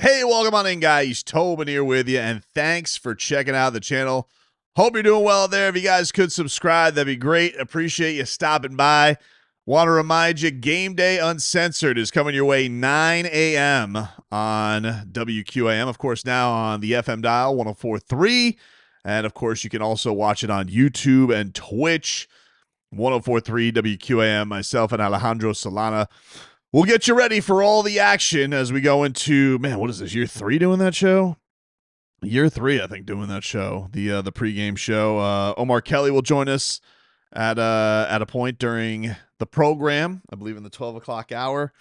Hey, welcome on in, guys. Tobin here with you, and thanks for checking out the channel. Hope you're doing well there. If you guys could subscribe, that'd be great. Appreciate you stopping by. Want to remind you, Game Day Uncensored is coming your way 9 a.m. on WQAM. Of course, now on the FM dial, 104.3. And, of course, you can also watch it on YouTube and Twitch, 104.3 WQAM. Myself and Alejandro Solana. We'll get you ready for all the action as we go into, man, what is this, year 3 doing that show? Year 3, I think, doing that show, the pregame show. Omar Kelly will join us at a point during the program, I believe in the 12 o'clock hour.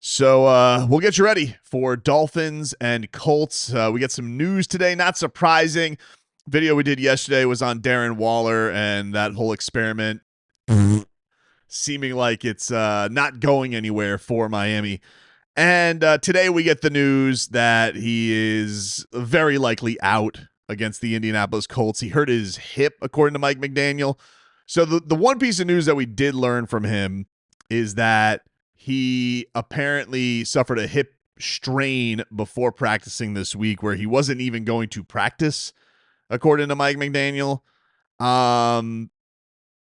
So we'll get you ready for Dolphins and Colts. We get some news today, not surprising. Video we did yesterday was on Darren Waller and that whole experiment. Seeming like it's not going anywhere for Miami. And today we get the news that he is very likely out against the Indianapolis Colts. He hurt his hip, according to Mike McDaniel. So the one piece of news that we did learn from him is that he apparently suffered a hip strain before practicing this week where he wasn't even going to practice, according to Mike McDaniel.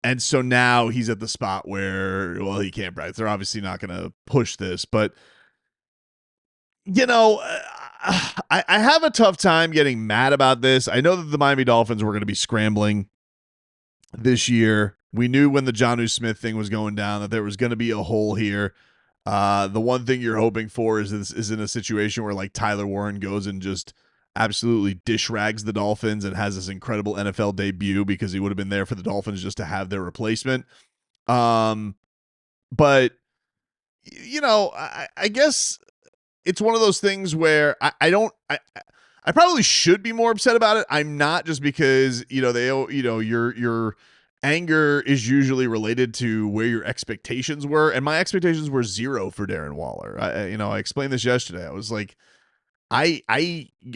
And so now he's at the spot where, well, he can't practice. They're obviously not going to push this. But, you know, I have a tough time getting mad about this. I know that the Miami Dolphins were going to be scrambling this year. We knew when the Jonnu Smith thing was going down that there was going to be a hole here. The one thing you're hoping for is this is in a situation where, like, Tyler Warren goes and just absolutely dish rags the Dolphins and has this incredible NFL debut because he would have been there for the Dolphins just to have their replacement. But, you know, I guess it's one of those things where I probably should be more upset about it. I'm not, just because, your anger is usually related to where your expectations were. And my expectations were 0 for Darren Waller. I explained this yesterday. I was like, I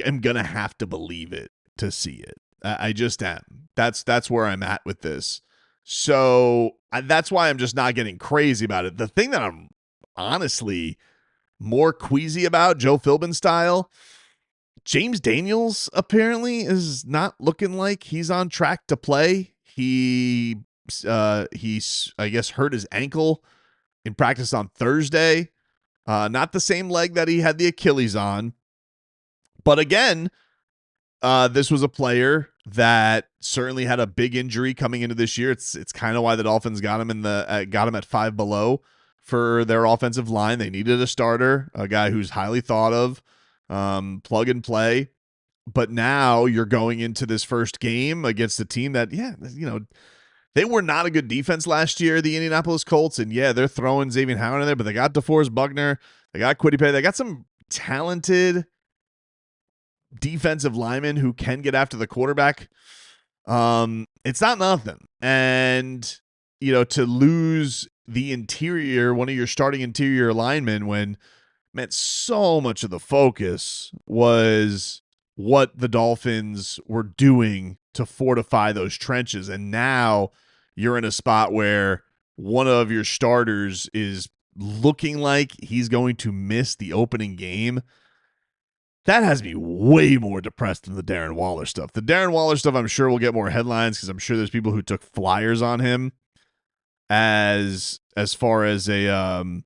am going to have to believe it to see it. I just am. That's where I'm at with this. So that's why I'm just not getting crazy about it. The thing that I'm honestly more queasy about, Joe Philbin style, James Daniels apparently is not looking like he's on track to play. He's I guess hurt his ankle in practice on Thursday. Not the same leg that he had the Achilles on. But again, this was a player that certainly had a big injury coming into this year. It's kind of why the Dolphins got him at Five Below for their offensive line. They needed a starter, a guy who's highly thought of, plug and play. But now you're going into this first game against a team that, they were not a good defense last year, the Indianapolis Colts. And yeah, they're throwing Xavier Howard in there, but they got DeForest Buckner, they got Kwity Paye, they got some talented defensive linemen who can get after the quarterback. It's not nothing. And, to lose the interior, one of your starting interior linemen, when, man, so much of the focus was what the Dolphins were doing to fortify those trenches. And now you're in a spot where one of your starters is looking like he's going to miss the opening game. That has me way more depressed than the Darren Waller stuff. The Darren Waller stuff, I'm sure, will get more headlines because I'm sure there's people who took flyers on him as far as a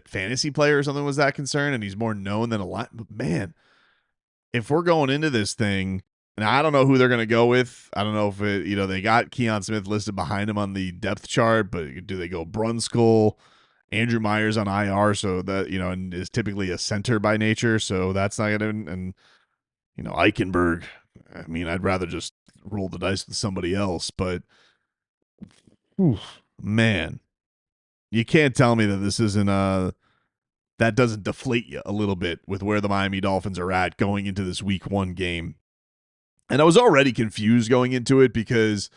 fantasy player or something was that concerned, and he's more known than a lot. But man, if we're going into this thing, and I don't know who they're going to go with. I don't know if they got Keon Smith listed behind him on the depth chart, but do they go Brunskill? Andrew Myers on IR, so that, and is typically a center by nature, so that's not going to, and, Eichenberg, I mean, I'd rather just roll the dice with somebody else, but, man, you can't tell me that this isn't that doesn't deflate you a little bit with where the Miami Dolphins are at going into this week 1 game. And I was already confused going into it because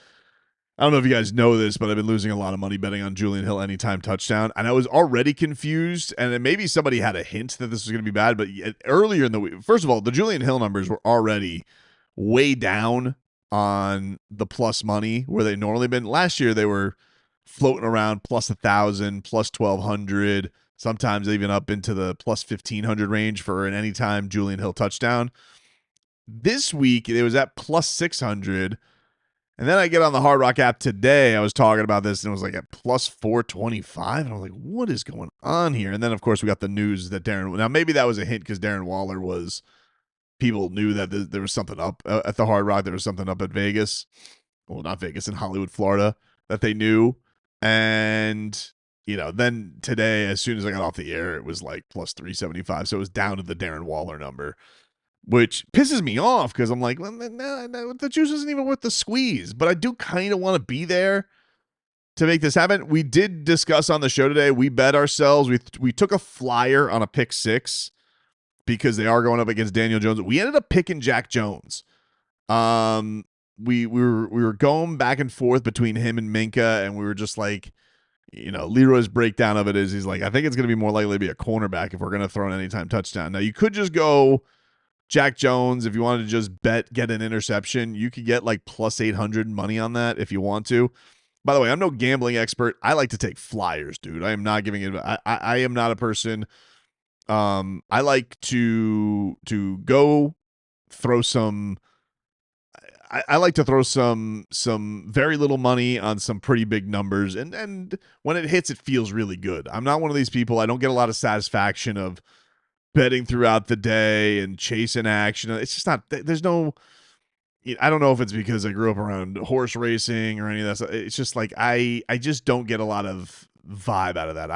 I don't know if you guys know this, but I've been losing a lot of money betting on Julian Hill anytime touchdown. And I was already confused. And then maybe somebody had a hint that this was going to be bad. But earlier in the week, first of all, the Julian Hill numbers were already way down on the plus money where they normally been. Last year, they were floating around plus 1,000, plus 1,200, sometimes even up into the plus 1,500 range for an anytime Julian Hill touchdown. This week, it was at plus 600. And then I get on the Hard Rock app today. I was talking about this, and it was like at plus 425. And I was like, what is going on here? And then, of course, we got the news that now maybe that was a hint because Darren Waller people knew that there was something up at the Hard Rock. There was something up at Vegas. Well, not Vegas, in Hollywood, Florida, that they knew. And, then today, as soon as I got off the air, it was like plus 375. So it was down to the Darren Waller number, which pisses me off because I'm like, well, the juice isn't even worth the squeeze. But I do kind of want to be there to make this happen. We did discuss on the show today. We bet ourselves. We took a flyer on a pick six because they are going up against Daniel Jones. We ended up picking Jack Jones. We were going back and forth between him and Minka, and we were just like, Leroy's breakdown of it is he's like, I think it's going to be more likely to be a cornerback if we're going to throw an anytime touchdown. Now, you could just go Jack Jones if you wanted to just get an interception. You could get like plus 800 money on that if you want to. By the way, I'm no gambling expert. I like to take flyers, dude. I am not giving it. I am not a person. I like to go throw some. I like to throw some very little money on some pretty big numbers, and when it hits, it feels really good. I'm not one of these people. I don't get a lot of satisfaction of betting throughout the day and chasing action. It's just not. There's no. I don't know if it's because I grew up around horse racing or any of that stuff. It's just like I just don't get a lot of vibe out of that.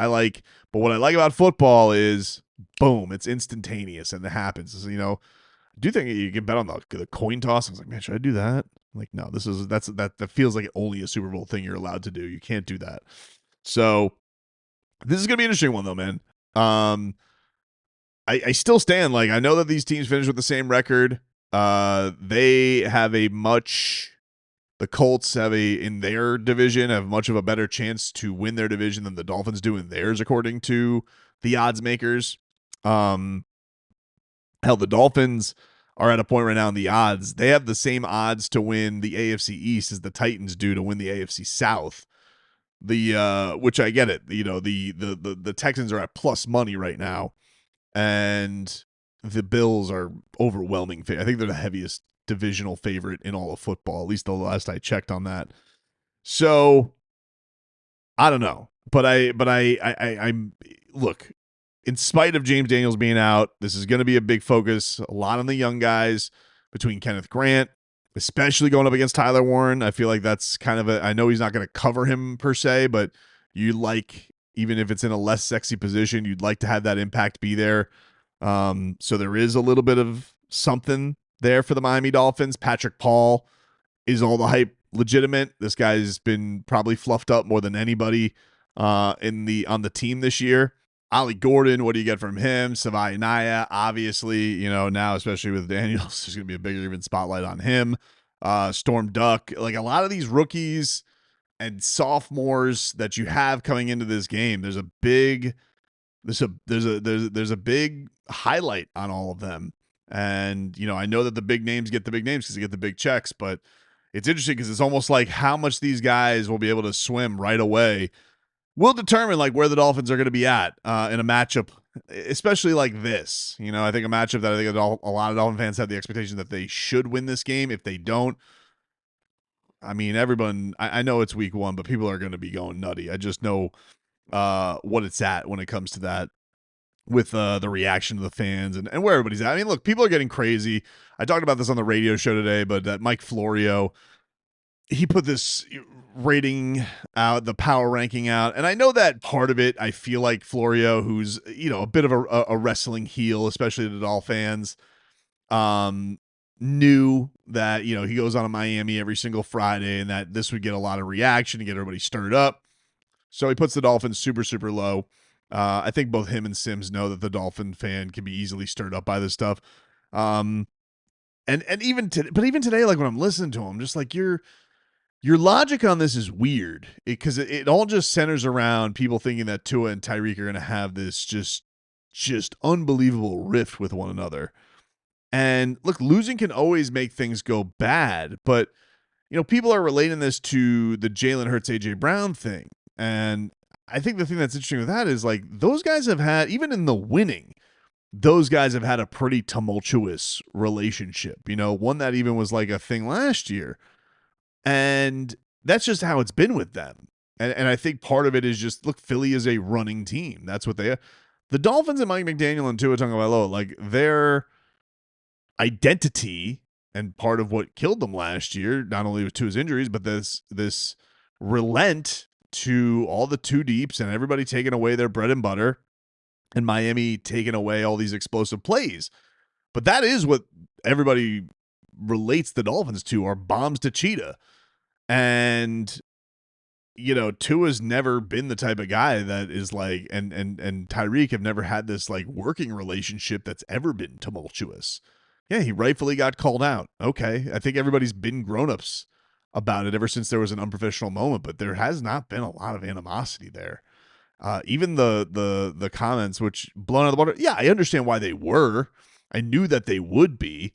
But what I like about football is boom, it's instantaneous and it happens. So, I do think you can bet on the coin toss. I was like, man, should I do that? Like, no, that feels like only a Super Bowl thing you're allowed to do. You can't do that. So this is gonna be an interesting one though, man. I still stand. Like, I know that these teams finish with the same record. They have the Colts in their division have much of a better chance to win their division than the Dolphins do in theirs, according to the odds makers. Hell, the Dolphins are at a point right now in the odds. They have the same odds to win the AFC East as the Titans do to win the AFC South. Which I get it. The Texans are at plus money right now, and the Bills are overwhelming. I think they're the heaviest divisional favorite in all of football, at least the last I checked on that. So I don't know, but I'm look. In spite of James Daniels being out, this is going to be a big focus. A lot on the young guys between Kenneth Grant, especially going up against Tyler Warren. I feel like that's kind of I know he's not going to cover him per se, but even if it's in a less sexy position, you'd like to have that impact be there. So there is a little bit of something there for the Miami Dolphins. Patrick Paul is all the hype legitimate. This guy's been probably fluffed up more than anybody on the team this year. Ollie Gordon, what do you get from him? Savai Naya, obviously, now especially with Daniels, there's going to be a bigger even spotlight on him. Storm Duck, like a lot of these rookies and sophomores that you have coming into this game, there's a big highlight on all of them. And I know that the big names get the big names because they get the big checks, but it's interesting because it's almost like how much these guys will be able to swim right away will determine like where the Dolphins are going to be at in a matchup, especially like this. I think a matchup that I think a lot of Dolphin fans have the expectation that they should win this game. If they don't, I mean, everyone, I know it's week one, but people are going to be going nutty. I just know what it's at when it comes to that with the reaction of the fans and where everybody's at. I mean, look, people are getting crazy. I talked about this on the radio show today, but that Mike Florio, he put this rating out, the power ranking out. And I know that part of it, I feel like Florio, who's, a bit of a wrestling heel, especially to Dolphin fans, knew that, he goes on to Miami every single Friday and that this would get a lot of reaction and get everybody stirred up. So he puts the Dolphins super, super low. I think both him and Sims know that the Dolphin fan can be easily stirred up by this stuff. And even today, like when I'm listening to him, just like your logic on this is weird because it all just centers around people thinking that Tua and Tyreek are going to have this just unbelievable rift with one another. And look, losing can always make things go bad, but people are relating this to the Jalen Hurts AJ Brown thing. And I think the thing that's interesting with that is like those guys have had, even in the winning, those guys have had a pretty tumultuous relationship. One that even was like a thing last year. And that's just how it's been with them. And I think part of it is just, look, Philly is a running team. That's what they are. The Dolphins and Mike McDaniel and Tua Tagovailoa, like their identity and part of what killed them last year, not only with Tua's injuries, but this relent to all the two deeps and everybody taking away their bread and butter and Miami taking away all these explosive plays. But that is what everybody relates the Dolphins to, are bombs to Cheetah. And Tua's never been the type of guy that is like, and Tyreek have never had this like working relationship that's ever been tumultuous. Yeah, he rightfully got called out. Okay, I think everybody's been grown-ups about it ever since there was an unprofessional moment, but there has not been a lot of animosity there. Even the comments, which blown out of the water. Yeah, I understand why they were. I knew that they would be,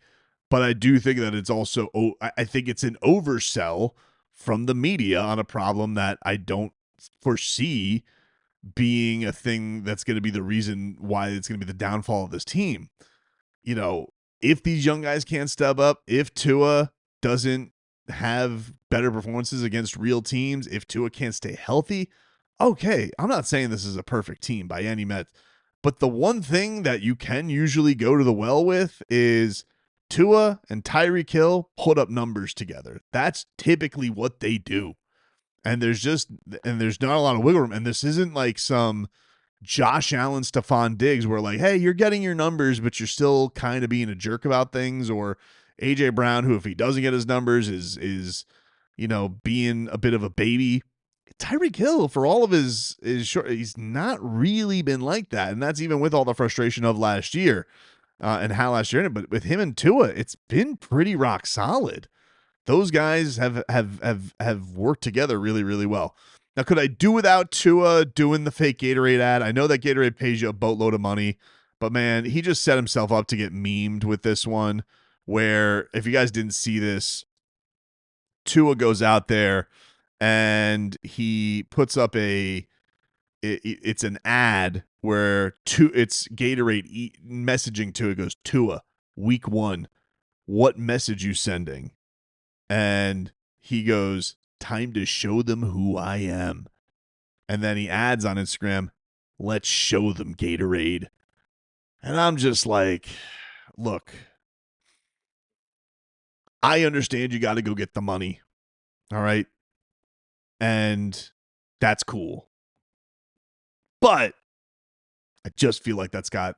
but I do think that it's also, I think it's an oversell from the media on a problem that I don't foresee being a thing that's going to be the reason why it's going to be the downfall of this team. If these young guys can't step up, if Tua doesn't have better performances against real teams, if Tua can't stay healthy, okay, I'm not saying this is a perfect team by any means, but the one thing that you can usually go to the well with is Tua and Tyreek Hill put up numbers together. That's typically what they do. And there's not a lot of wiggle room. And this isn't like some Josh Allen, Stephon Diggs, where like, hey, you're getting your numbers, but you're still kind of being a jerk about things, or AJ Brown, who if he doesn't get his numbers is being a bit of a baby. Tyreek Hill, for all of his short, he's not really been like that, and that's even with all the frustration of last year and how last year ended. But with him and Tua, it's been pretty rock solid. Those guys have worked together really, really well. Now, could I do without Tua doing the fake Gatorade ad? I know that Gatorade pays you a boatload of money, but man, he just set himself up to get memed with this one, where if you guys didn't see this, Tua goes out there and he puts up it's an ad where it's Gatorade messaging Tua. It goes, Tua, week 1, what message you sending? And he goes, time to show them who I am. And then he adds on Instagram, let's show them Gatorade. And I'm just like, look, I understand you got to go get the money. All right. And that's cool. But I just feel like that's got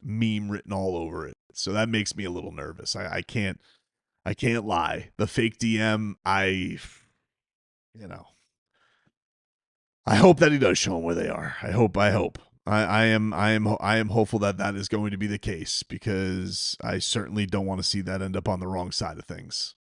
meme written all over it. So that makes me a little nervous. I can't lie. The fake DM, I hope that he does show them where they are. I hope. I am hopeful that is going to be the case, because I certainly don't want to see that end up on the wrong side of things.